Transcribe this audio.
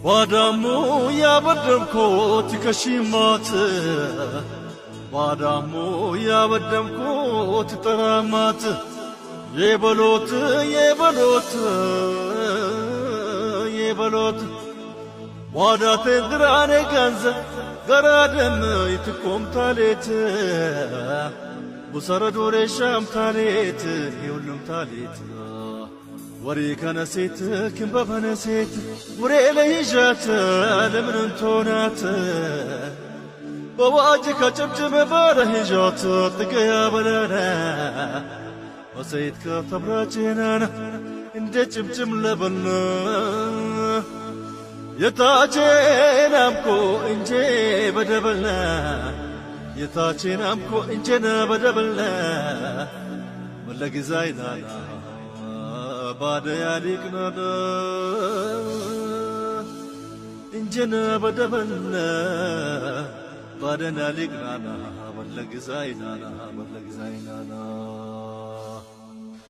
ባዳሙ ያበደምኮት ከሺማት ባዳሙ ያበደምኮት ጠራማት የበሎት የበሎት የበሎት ዋዳቴ ድራኔ ገንዘ ገራደም ይትቆም ታሌት ቡሰረ ዱሬ ሻም ታሌት የሁሉም ታሌት ወሬ ከነሴት ክንበበነሴት ውሬ ለይዣት ለምን እንቶናት በዋጅ ከጭብጭብ በረሂዣት ጥገያ በለነ ወሰይት ከተብራቼናና እንደ ጭብጭም ለበነ የታቼን አምኮ እንጄ በደበልና የታቼን አምኮ እንጄና በደበልና ወለግዛይናና ባደያ ሊቅናና እንጄና በደበልና ባደና ሊቅናና ወለግዛይናና ወለግዛይናና